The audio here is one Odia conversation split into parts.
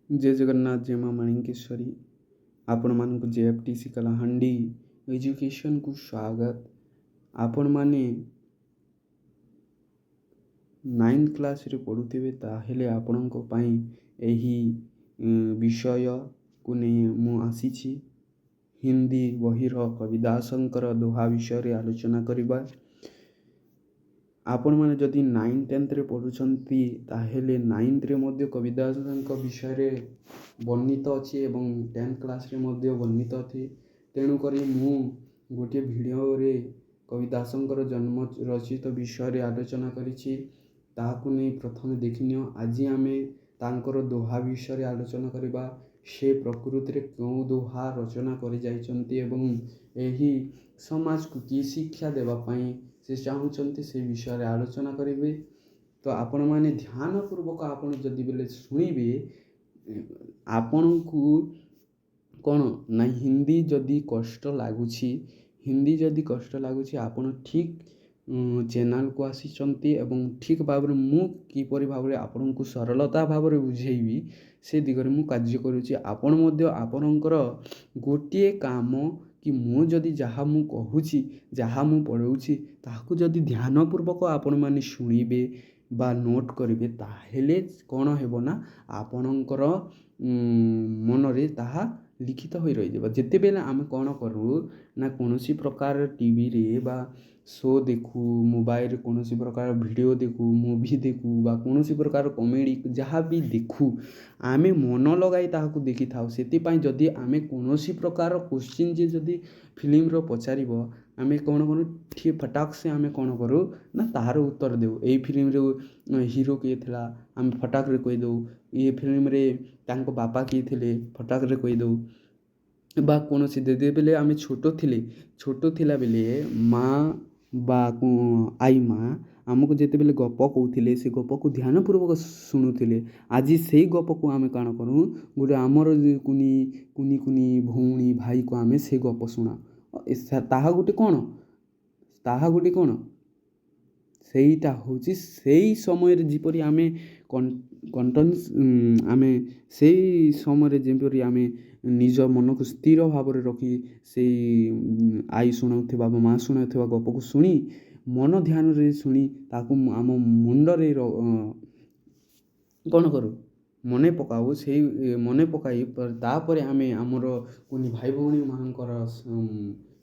जय जगन्नाथ जय माँ माणिकेश्वरी आपण मानक जेएफटीसी कलाहांडी एजुकेशन को स्वागत। आपण माने 9th क्लास रे पढ़ुथिबे ताहेले आपणको पई एही विषय को नहीं मु आसीछि। हिंदी बहिर कविदासंकर दोहा विषय रे आलोचना करिबा। आपण माने जदि 9th 10th रे पढ़ुछंती ताहेले 9th रे मध्य कविदासंक विषय रे वर्णित अछि एवं 10th क्लास रे मध्य वर्णित अछि। तेणु करी मु गोटे भिडियो रे कविदासंकर जन्म रचित विषय रे आलोचना करिछि। ताहाकु नै प्रथमे देखिनियो। आज आमे तांकर दोहा विषय रे आलोचना करिबा। से प्रकृति रे केउ दोहा रचना करि जाइछन्ती एवं एही समाज को की शिक्षा देबा पई से चाहुचन्ती से विषय रे आलोचना करिवे। तो आपण माने ध्यान पूर्वक आपण जदि बेले सुनिबे आपण को कौन ना हिंदी जदि कष्ट लगुछि आपण ठीक चैनल को आसीचंती एवं ठीक भाव मु किपरि भाव आपण को सरलता भाव बुझेबी से दिगरे मु कार्य करूछि। आपण मध्य आपणकर गोटे काम कि मु जदि जहाँ मु कहूछि जहाँ मु पढ़ौछि ताहाकु जदि ध्यान पूर्वक आपण माने सुनिबे बा नोट करिवे ताहेले कौन हेबो ना आपणकर मन रे ताहा लिखित होई रही जेबा। जेते बेले आमे कौन करू ना कोनोसी प्रकार टीवी रे बा शो देखू मोबाइल रे कोनोसी प्रकार वीडियो देखू मूवी देखू बा कोनोसी प्रकार कॉमेडी जहाँ भी देखू आमे मन लगाई ताहाकु देखि थाउ। सेति पई जदि आमे कोनोसी प्रकार क्वेश्चन जे जदि फिल्म रो पचारिबो आमे कौन करू ठीक फटाक से आमे कौन करू ना ताहार उत्तर देऊ। एई फिल्म रे हीरो किए थिला आमे फटाक रे कहि दऊ। ये फिल्म रे तांको बापा किए थिले फटाक रे कहि दऊ। बा कोनोसी दे बेले आमे छोटो थिला बेले माँ बा आई माँ आमको जेते बेले गप कहूथिले से गप को ध्यान पूर्वक शुणुथिले। आज से गप को आमे काण करूँ गोटे आमर कुनी कुनी कुनी भौणी भाई को आमे से गप शुणा ताहा गोटे कौन सेईटा होची सेई समय रे जिपरि आमे कंटेंस आमे सेई समय रे जिपरि आमे निज मन को स्थिर भाव रे रखी सेई आई शुणाउथिबा बा माँ शुणाउथिबा गप को शुणी मन ध्यान रे शुणी ताकू आम मुंड रे कौन करू मने पकाऊ से मने पकाई पर तापरे आमे आमर कुनी भाई भौणी मानकर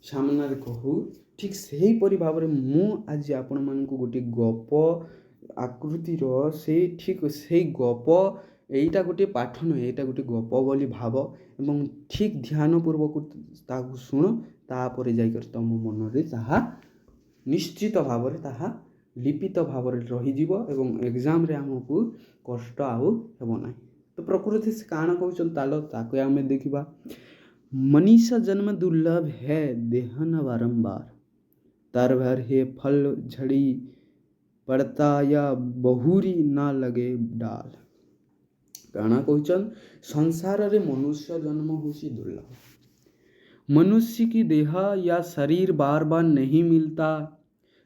सामना रे कहू। ठीक सही परि भाव रे मु आज आपण मानकु गोटे गप आकृति रो से ठीक से गप एटा गोटे पाठ न एटा गोटे गप बोली भाव एवं ठीक ध्यान पूर्वक ताकू शुण तापरे जाई कर तम मन रे ताहा निश्चित भाव रे ताहा लिपित भाव रे रही जीवो एवं एग्जाम रे हमकु कष्ट आउ हेबो नाही। तो प्रकृति से काना कहउछन तालो ताके आमे देखिबा। मनीषा जन्म दुर्लभ है देहन बारंबार तर भर हे फल झड़ी पड़ता या बहुरी ना लगे डाल। काना कहउछन संसार रे मनुष्य जन्म होसी दुर्लभ। मनुष्य की देह या शरीर बार बार नहीं मिलता।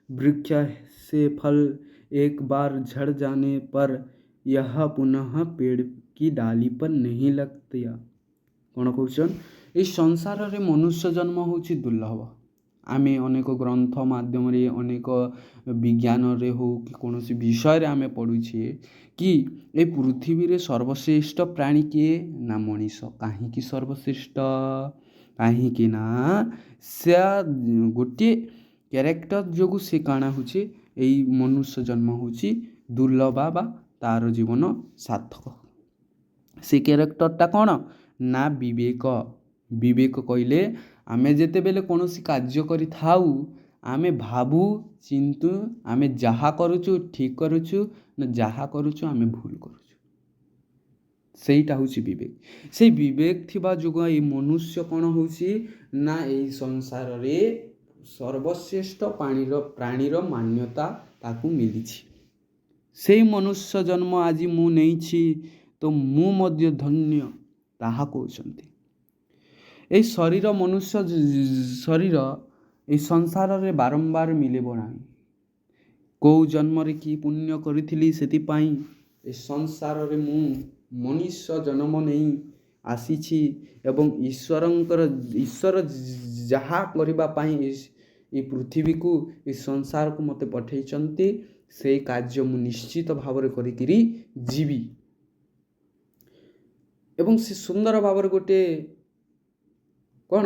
वृक्ष से फल एक बार झड़ जाने पर यह पुनः पेड़ की डाली पर नहीं लगता। कौन कहउछन इस संसार रे मनुष्य जन्म होची दुर्लभ। आमे अनेक ग्रंथ माध्यम रे अनेक विज्ञान रे हो कि कोनोसी विषय रे आमे पढुछे कि ए पृथ्वी रे सर्वश्रेष्ठ प्राणी के ना मनीष। काहे कि सर्वश्रेष्ठ काहे कि ना से गोटे कैरेक्टर जोगु से काना होची एई मनुष्य जन्म होची दुर्लभ बा तार जीवन सार्थक। से कैरेक्टरटा कौन ना विवेक। विवेक कहले आमे जेते बेले कोनोसी कार्य करि थाउ आमे भाबू चिंतु आमे जहा करूछु ठीक करूछु ना जहा करूछु आमे भूल करूछु सेईटा होची विवेक। से विवेक थिबा जुग ए मनुष्य कौन होची ना एई संसार रे सर्वश्रेष्ठ प्राणीर मान्यता ताकू मिलिछि। से मनुष्य जन्म आज मु नेइछि तो मु मध्य धन्य ताहा कहउछन्ति। ए शरीर मनुष्य शरीर ए संसार रे बारंबार मिलेबो नाही। को जन्म रे की पुण्य करिथिली सेति पई ए संसार रे मु ମନୁଷ୍ୟ ଜନ୍ମ ନେଇ ଆସିଛି ଏବଂ ଈଶ୍ୱର ଯାହା କରିବା ପାଇଁ ଏ ପୃଥିବୀକୁ ଏ ସଂସାରକୁ ମୋତେ ପଠାଇଛନ୍ତି ସେଇ କାର୍ଯ୍ୟ ମୁଁ ନିଶ୍ଚିତ ଭାବରେ କରିକିରି ଯିବି। ଏବଂ ସେ ସୁନ୍ଦର ଭାବରେ ଗୋଟିଏ କ'ଣ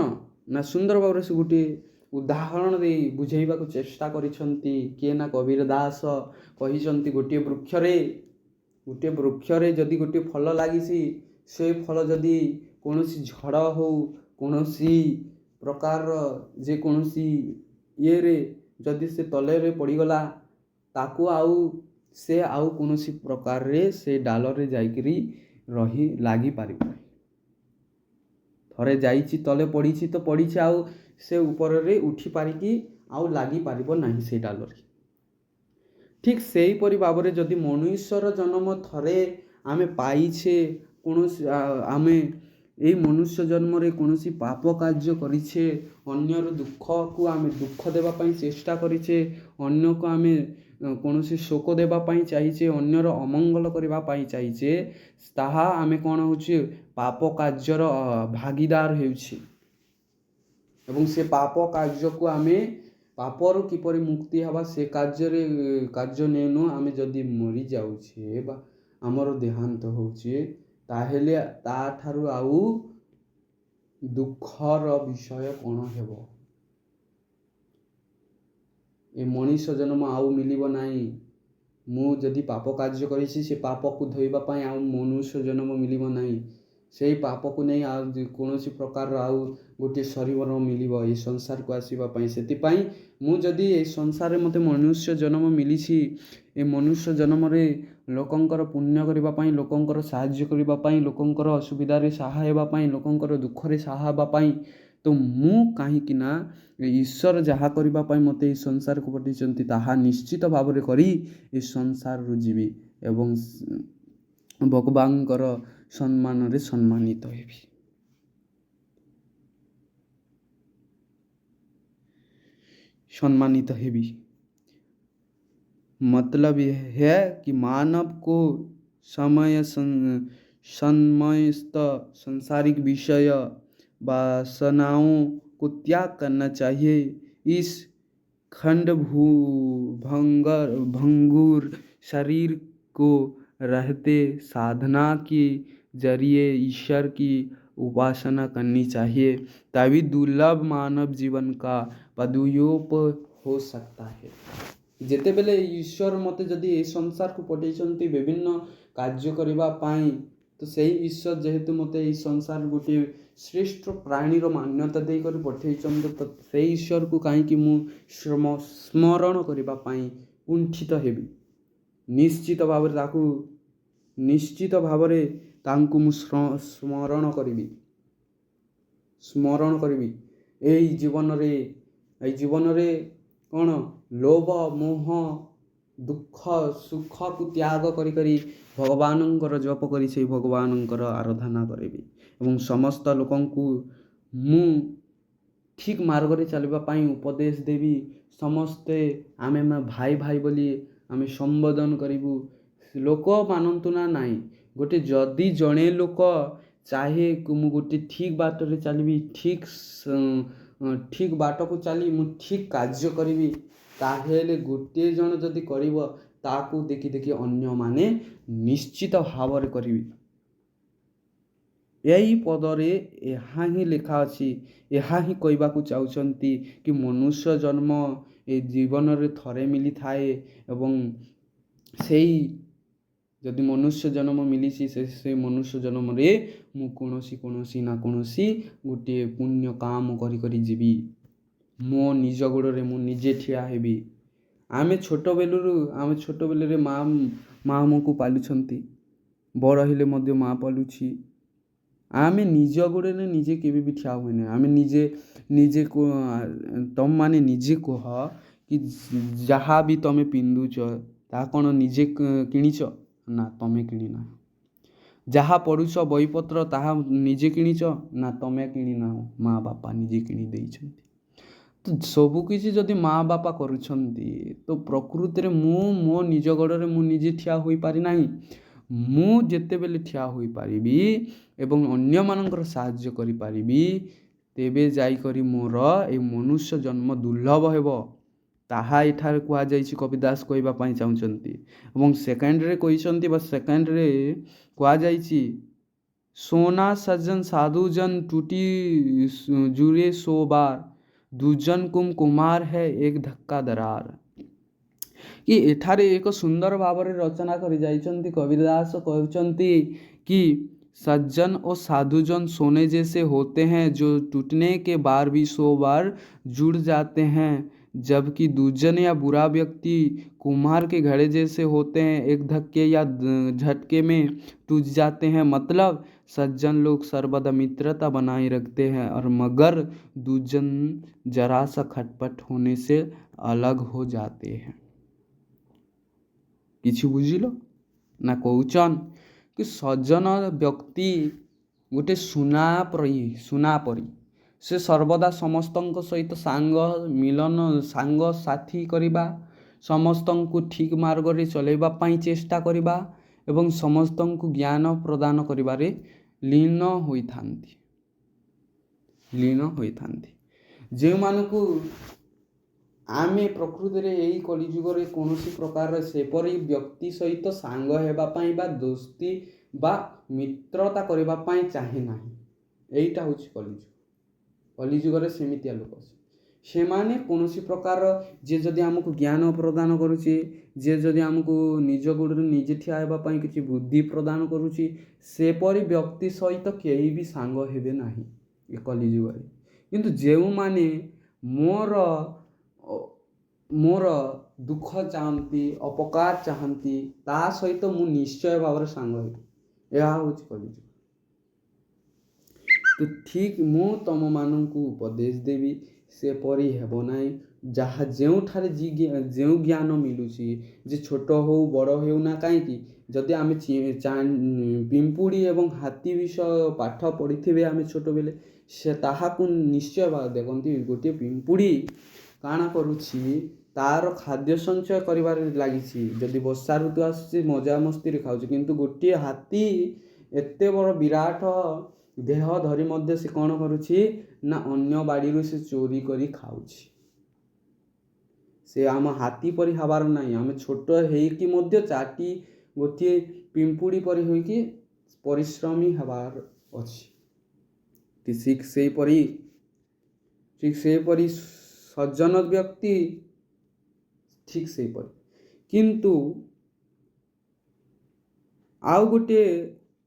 ନା ସୁନ୍ଦର ଭାବରେ ସେ ଗୋଟିଏ ଉଦାହରଣ ଦେଇ ବୁଝେଇବାକୁ ଚେଷ୍ଟା କରିଛନ୍ତି। କିଏ ନା କବୀର ଦାସ କହିଛନ୍ତି ଗୋଟିଏ ବୃକ୍ଷରେ ଯଦି ଗୋଟିଏ ଫଳ ଲାଗିଛି, ସେ ଫଳ ଯଦି କୌଣସି ଝଡ଼ ହଉ କୌଣସି ପ୍ରକାରର ଯେକୌଣସି ଇଏରେ ଯଦି ସେ ତଳରେ ପଡ଼ିଗଲା, ତାକୁ ସେ ଆଉ କୌଣସି ପ୍ରକାରରେ ସେ ଡାଲରେ ଯାଇକରି ଲାଗିପାରିବ ନାହିଁ। ଥରେ ଯାଇଛି ତଳେ ପଡ଼ିଛି ତ ପଡ଼ିଛି, ଆଉ ସେ ଉପରରେ ଉଠି ପାରିକି ଆଉ ଲାଗିପାରିବ ନାହିଁ ସେ ଡାଲରେ। ଠିକ୍ ସେହିପରି ଭାବରେ ଯଦି ମନୁଷ୍ୟର ଜନ୍ମ ଥରେ ଆମେ ପାଇଛେ, ଆମେ ଏଇ ମନୁଷ୍ୟ ଜନ୍ମରେ କୌଣସି ପାପ କାର୍ଯ୍ୟ କରିଛେ, ଅନ୍ୟର ଦୁଃଖକୁ ଆମେ ଦୁଃଖ ଦେବା ପାଇଁ ଚେଷ୍ଟା କରିଛେ, ଅନ୍ୟକୁ ଆମେ କୌଣସି ଶୋକ ଦେବା ପାଇଁ ଚାହିଁଛେ, ଅନ୍ୟର ଅମଙ୍ଗଳ କରିବା ପାଇଁ ଚାହିଁଛେ, ତାହା ଆମେ କ'ଣ ହେଉଛି ପାପ କାର୍ଯ୍ୟର ଭାଗିଦାର ହେଉଛି। ଏବଂ ସେ ପାପ କାର୍ଯ୍ୟକୁ ଆମେ ପାପରୁ କିପରି ମୁକ୍ତି ହେବା ସେ କାର୍ଯ୍ୟ ନେଉନୁ। ଆମେ ଯଦି ମରିଯାଉଛେ ବା ଆମର ଦେହାନ୍ତ ହେଉଛି, ତାହେଲେ ତାଠାରୁ ଆଉ ଦୁଃଖର ବିଷୟ କ'ଣ ହେବ? ଏ ମଣିଷ ଜନ୍ମ ଆଉ ମିଳିବ ନାହିଁ। ମୁଁ ଯଦି ପାପ କାର୍ଯ୍ୟ କରିଛି, ସେ ପାପକୁ ଧୋଇବା ପାଇଁ ଆଉ ମନୁଷ୍ୟ ଜନ୍ମ ମିଳିବ ନାହିଁ। ସେଇ ପାପକୁ ନେଇ ଆଉ କୌଣସି ପ୍ରକାରର ଆଉ ଗୋଟିଏ ଶରୀର ମିଳିବ ଏ ସଂସାରକୁ ଆସିବା ପାଇଁ। ସେଥିପାଇଁ ମୁଁ ଯଦି ଏ ସଂସାରରେ ମୋତେ ମନୁଷ୍ୟ ଜନ୍ମ ମିଳିଛି, ଏ ମନୁଷ୍ୟ ଜନ୍ମରେ ଲୋକଙ୍କର ପୁଣ୍ୟ କରିବା ପାଇଁ, ଲୋକଙ୍କର ସାହାଯ୍ୟ କରିବା ପାଇଁ, ଲୋକଙ୍କର ଅସୁବିଧାରେ ସାହା ହେବା ପାଇଁ, ଲୋକଙ୍କର ଦୁଃଖରେ ସାହା ହେବା ପାଇଁ, ତ ମୁଁ କାହିଁକି ନା ଈଶ୍ୱର ଯାହା କରିବା ପାଇଁ ମୋତେ ଏ ସଂସାରକୁ ପଠାଇଛନ୍ତି ତାହା ନିଶ୍ଚିତ ଭାବରେ କରି ଏ ସଂସାରରୁ ଯିବି ଏବଂ ଭଗବାନଙ୍କର ସମ୍ମାନରେ ସମ୍ମାନିତ ହେବି। मतलब यह है कि मानव को समस्त सांसारिक विषय वासनाओं को त्याग करना चाहिए। इस भंगुर शरीर को रहते साधना के जरिए ईश्वर की उपासना करनी चाहिए, तभी दुर्लभ मानव जीवन का पदुपयोग हो सकता है। ଯେତେବେଳେ ଈଶ୍ୱର ମୋତେ ଯଦି ଏ ସଂସାରକୁ ପଠାଇଛନ୍ତି ବିଭିନ୍ନ କାର୍ଯ୍ୟ କରିବା ପାଇଁ, ତ ସେଇ ଈଶ୍ୱର ଯେହେତୁ ମୋତେ ଏଇ ସଂସାର ଗୋଟିଏ ଶ୍ରେଷ୍ଠ ପ୍ରାଣୀର ମାନ୍ୟତା ଦେଇକରି ପଠାଇଛନ୍ତି, ତ ସେଇ ଈଶ୍ୱରକୁ କାହିଁକି ମୁଁ ସ୍ମରଣ କରିବା ପାଇଁ କୁଣ୍ଠିତ ହେବି? ନିଶ୍ଚିତ ଭାବରେ ତାଙ୍କୁ ମୁଁ ସ୍ମରଣ କରିବି। ଏଇ ଜୀବନରେ କ'ଣ ଲୋଭ ମୋହ ଦୁଃଖ ସୁଖକୁ ତ୍ୟାଗ କରି ଭଗବାନଙ୍କର ଜପ କରି ସେଇ ଭଗବାନଙ୍କର ଆରାଧନା କରିବି ଏବଂ ସମସ୍ତ ଲୋକଙ୍କୁ ମୁଁ ଠିକ୍ ମାର୍ଗରେ ଚାଲିବା ପାଇଁ ଉପଦେଶ ଦେବି। ସମସ୍ତେ ଆମେ ଭାଇ ବୋଲି ଆମେ ସମ୍ବୋଧନ କରିବୁ। ଲୋକ ମାନନ୍ତୁ ନା ନାହିଁ, ଯଦି ଜଣେ ଲୋକ ଚାହେ ମୁଁ ଗୋଟେ ଠିକ୍ ବାଟରେ ଚାଲିବି, ଠିକ୍ ବାଟକୁ ଚାଲି ମୁଁ ଠିକ୍ କାର୍ଯ୍ୟ କରିବି, ତାହେଲେ ଗୋଟିଏ ଜଣ ଯଦି କରିବ, ତାକୁ ଦେଖି ଅନ୍ୟମାନେ ନିଶ୍ଚିତ ଭାବରେ କରିବେ। ଏହି ପଦରେ ଏହା ହିଁ ଲେଖା ଅଛି, ଏହା ହିଁ କହିବାକୁ ଚାହୁଁଛନ୍ତି କି ମନୁଷ୍ୟ ଜନ୍ମ ଏ ଜୀବନରେ ଥରେ ମିଳିଥାଏ ଏବଂ ସେଇ ଯଦି ମନୁଷ୍ୟ ଜନ୍ମ ମିଳିଛି, ସେ ମନୁଷ୍ୟ ଜନ୍ମରେ ମୁଁ କୌଣସି ନା କୌଣସି ଗୋଟିଏ ପୁଣ୍ୟ କାମ କରି ଯିବି। ମୋ ନିଜ ଗୋଡ଼ରେ ମୁଁ ନିଜେ ଠିଆ ହେବି। ଆମେ ଛୋଟବେଲରେ ମା ଆମକୁ ପାଲୁଛନ୍ତି, ବଡ଼ ହେଲେ ମଧ୍ୟ ମା ପାଲୁଛି। ଆମେ ନିଜ ଗୋଡ଼ରେ ନିଜେ କେବେ ବି ଠିଆ ହୁଏନି। ଆମେ ତମମାନେ ନିଜେ କୁହ କି ଯାହା ବି ତମେ ପିନ୍ଧୁଛ ତାହା କ'ଣ ନିଜେ କିଣିଛ? ନା, ତମେ କିଣିନାହ। ଯାହା ପଢ଼ୁଛ ବହିପତ୍ର ତାହା ନିଜେ କିଣିଛ? ନା, ତମେ କିଣିନାହ, ମା ବାପା ନିଜେ କିଣି ଦେଇଛନ୍ତି। ତ ସବୁକିଛି ଯଦି ମା ବାପା କରୁଛନ୍ତି, ତ ପ୍ରକୃତିରେ ମୁଁ ମୋ ନିଜ ଗୋଡ଼ରେ ମୁଁ ନିଜେ ଠିଆ ହୋଇପାରି ନାହିଁ। ମୁଁ ଯେତେବେଳେ ଠିଆ ହୋଇପାରିବି ଏବଂ ଅନ୍ୟମାନଙ୍କର ସାହାଯ୍ୟ କରିପାରିବି ତେବେ ଯାଇକରି ମୋର ଏ ମନୁଷ୍ୟ ଜନ୍ମ ଦୁର୍ଲଭ ହେବ। ତାହା ଏଠାରେ କୁହାଯାଇଛି, କବି ଦାସ କହିବା ପାଇଁ ଚାହୁଁଛନ୍ତି। ଏବଂ ସେକେଣ୍ଡରେ କହିଛନ୍ତି ବା ସେକେଣ୍ଡରେ କୁହାଯାଇଛି, सोना सज्जन साधुजन टूटी जुरे सो बार, दुजन कुमार है एक धक्का दरार। कि एठारे एक सुंदर भाବରେ ରଚନା କରି ଯାଇଛନ୍ତି କବିଦାସ कहते कि सज्जन और साधुजन सोने जैसे होते हैं जो टूटने के बाद भी 100 बार जुड़ जाते हैं, जबकि दुर्जन या बुरा व्यक्ति कुम्हार के घड़े जैसे होते हैं, एक धक्के या झटके में टूट जाते हैं। मतलब सज्जन लोग सर्वदा मित्रता बनाए रखते हैं और मगर दुर्जन जरा सा खटपट होने से अलग हो जाते हैं। किछि बुझिल ना कौचन कि सज्जन व्यक्ति गोटे सुना परी से सर्वदा समस्तଙ୍କ ସହିତ ସାଙ୍ଗ ମିଳନ ସାଙ୍ଗ ସାଥୀ କରିବା, ସମସ୍ତଙ୍କୁ ଠିକ୍ ମାର୍ଗରେ ଚଲେଇବା ପାଇଁ ଚେଷ୍ଟା କରିବା ଏବଂ ସମସ୍ତଙ୍କୁ ଜ୍ଞାନ ପ୍ରଦାନ କରିବାରେ ଲୀନ ହୋଇଥାନ୍ତି। ଯେଉଁମାନଙ୍କୁ ଆମେ ପ୍ରକୃତରେ ଏହି କଳିଯୁଗରେ କୌଣସି ପ୍ରକାର ସେପରି ବ୍ୟକ୍ତି ସହିତ ସାଙ୍ଗ ହେବା ପାଇଁ ବା ଦୋସ୍ତି ବା ମିତ୍ରତା କରିବା ପାଇଁ ଚାହେଁ ନାହିଁ। ଏଇଟା ହେଉଛି କଳିଯୁଗ। କଳିଯୁଗରେ ସେମିତିଆ ଲୋକ ଅଛି, ସେମାନେ କୌଣସି ପ୍ରକାର ଯିଏ ଯଦି ଆମକୁ ଜ୍ଞାନ ପ୍ରଦାନ କରୁଛି, ଯିଏ ଯଦି ଆମକୁ ନିଜ ଗୋଡ଼ରେ ନିଜେ ଠିଆ ହେବା ପାଇଁ କିଛି ବୁଦ୍ଧି ପ୍ରଦାନ କରୁଛି, ସେପରି ବ୍ୟକ୍ତି ସହିତ କେହି ବି ସାଙ୍ଗ ହେବେ ନାହିଁ ଏ କଳିଯୁଗରେ। କିନ୍ତୁ ଯେଉଁମାନେ ମୋର ଦୁଃଖ ଚାହାନ୍ତି, ଅପକାର ଚାହାନ୍ତି, ତା ସହିତ ମୁଁ ନିଶ୍ଚୟ ଭାବରେ ସାଙ୍ଗ ହେବି। ଏହା ହେଉଛି କଳିଯୁଗ। ତ ଠିକ୍ ମୁଁ ତମମାନଙ୍କୁ ଉପଦେଶ ଦେବି ସେପରି ହେବ ନାହିଁ। ଯେଉଁଠାରେ ଯେଉଁ ଜ୍ଞାନ ମିଳୁଛି, ଯେ ଛୋଟ ହେଉ ବଡ଼ ହେଉ ନା କାହିଁକି, ଯଦି ଆମେ ପିମ୍ପୁଡ଼ି ଏବଂ ହାତୀ ବିଷୟ ପାଠ ପଢ଼ିଥିବେ ଆମେ ଛୋଟବେଳେ, ସେ ତାହାକୁ ନିଶ୍ଚୟ ଦେଖନ୍ତି। ଗୋଟିଏ ପିମ୍ପୁଡ଼ି କାଣା କରୁଛି, ତାର ଖାଦ୍ୟ ସଞ୍ଚୟ କରିବାରେ ଲାଗିଛି। ଯଦି ବର୍ଷା ଋତୁ ଆସୁଛି ମଜାମସ୍ତିରେ ଖାଉଛି, କିନ୍ତୁ ଗୋଟିଏ ହାତୀ ଏତେ ବଡ଼ ବିରାଟ ଦେହ ଧରି ମଧ୍ୟ ସେ କ'ଣ କରୁଛି ନା ଅନ୍ୟ ବାଡ଼ିରୁ ସେ ଚୋରି କରି ଖାଉଛି। ସେ ଆମ ହାତୀ ପରି ହେବାର ନାହିଁ। ଆମେ ଛୋଟ ହେଇକି ମଧ୍ୟ ଗୋଟିଏ ପିମ୍ପୁଡ଼ି ପରି ହୋଇକି ପରିଶ୍ରମୀ ହେବାର ଅଛି। ଠିକ୍ ସେହିପରି ସଜ୍ଜନ ବ୍ୟକ୍ତି ଠିକ୍ ସେହିପରି। କିନ୍ତୁ ଆଉ ଗୋଟିଏ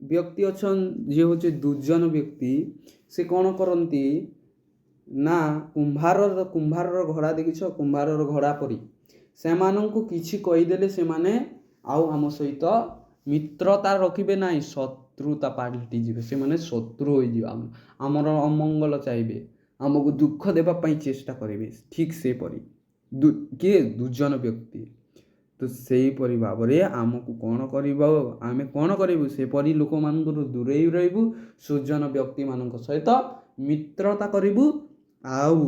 ବ୍ୟକ୍ତି ଅଛନ୍ତି ଯିଏ ହେଉଛି ଦୁର୍ଜନ ବ୍ୟକ୍ତି। ସେ କ'ଣ କରନ୍ତି ନା କୁମ୍ଭାରର ଘୋଡ଼ା ଦେଖିଛ, କୁମ୍ଭାରର ଘୋଡ଼ା ପରି ସେମାନଙ୍କୁ କିଛି କହିଦେଲେ ସେମାନେ ଆଉ ଆମ ସହିତ ମିତ୍ରତା ରଖିବେ ନାହିଁ, ଶତ୍ରୁତା ପାଲଟିଯିବେ। ସେମାନେ ଶତ୍ରୁ ହୋଇଯିବେ, ଆମର ଅମଙ୍ଗଳ ଚାହିଁବେ, ଆମକୁ ଦୁଃଖ ଦେବା ପାଇଁ ଚେଷ୍ଟା କରିବେ। ଠିକ୍ ସେପରି କିଏ ଦୁର୍ଜନ ବ୍ୟକ୍ତି। ତ ସେହିପରି ଭାବରେ ଆମକୁ ଆମେ କ'ଣ କରିବୁ, ସେପରି ଲୋକମାନଙ୍କରୁ ଦୂରେଇ ରହିବୁ, ସୁଜନ ବ୍ୟକ୍ତିମାନଙ୍କ ସହିତ ମିତ୍ରତା କରିବୁ। ଆଉ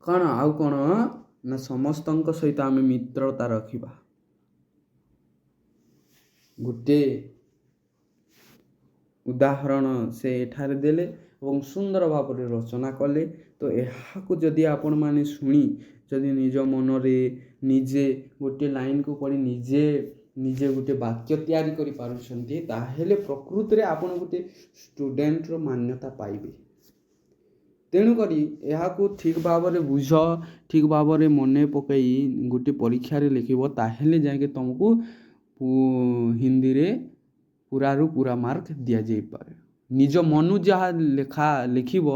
କ'ଣ ନା ସମସ୍ତଙ୍କ ସହିତ ଆମେ ମିତ୍ରତା ରଖିବା। ଗୋଟେ ଉଦାହରଣ ସେ ଏଠାରେ ଦେଲେ ଏବଂ ସୁନ୍ଦର ଭାବରେ ରଚନା କଲେ। ତ ଏହାକୁ ଯଦି ଆପଣମାନେ ଶୁଣି ଯଦି ନିଜ ମନରେ ନିଜେ ଗୋଟେ ଲାଇନ୍କୁ ପଢ଼ି ନିଜେ ଗୋଟେ ବାକ୍ୟ ତିଆରି କରିପାରୁଛନ୍ତି, ତାହେଲେ ପ୍ରକୃତରେ ଆପଣ ଗୋଟେ ଷ୍ଟୁଡେଣ୍ଟର ମାନ୍ୟତା ପାଇବେ। ତେଣୁକରି ଏହାକୁ ଠିକ୍ ଭାବରେ ବୁଝ, ଠିକ୍ ଭାବରେ ମନେ ପକାଇ ଗୋଟେ ପରୀକ୍ଷାରେ ଲେଖିବ, ତାହେଲେ ଯାଇକି ତୁମକୁ ହିନ୍ଦୀରେ ପୁରାରୁ ପୁରା ମାର୍କ ଦିଆଯାଇପାରେ। ନିଜ ମନୁ ଯାହା ଲେଖିବ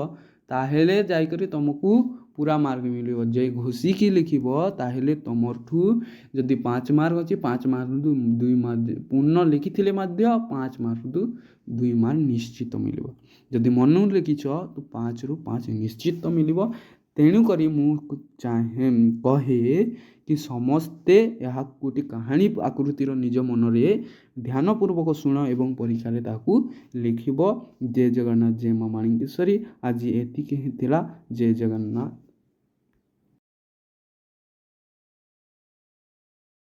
ତାହେଲେ ଯାଇକରି ତୁମକୁ ପୁରା ମାର୍କ ମିଳିବ। ଯେ ଘୋଷିକି ଲେଖିବ ତାହେଲେ ତୁମଠୁ ଯଦି 5 ମାର୍କ ଅଛି, 5 ମାର୍କରୁ 2 ମାର୍କ ପୂର୍ଣ୍ଣ ଲେଖିଥିଲେ ମଧ୍ୟ 5 ମାର୍କରୁ 2 ମାର୍କ ନିଶ୍ଚିତ ମିଳିବ। ଯଦି ମନୁ ଲେଖିଛ ତ 5ରୁ 5 ନିଶ୍ଚିତ ମିଳିବ। ତେଣୁକରି ମୁଁ କହେ କି ସମସ୍ତେ ଏହାକୁ ଗୋଟେ କାହାଣୀ ଆକୃତିର ନିଜ ମନରେ ଧ୍ୟାନପୂର୍ବକ ଶୁଣ ଏବଂ ପରୀକ୍ଷାରେ ତାକୁ ଲେଖିବ। ଜୟ ଜଗନ୍ନାଥ, ଜୟ ମା ମାଣିକେଶ୍ୱରୀ। ଆଜି ଏତିକି ହିଁ ଥିଲା। ଜୟ ଜଗନ୍ନାଥ।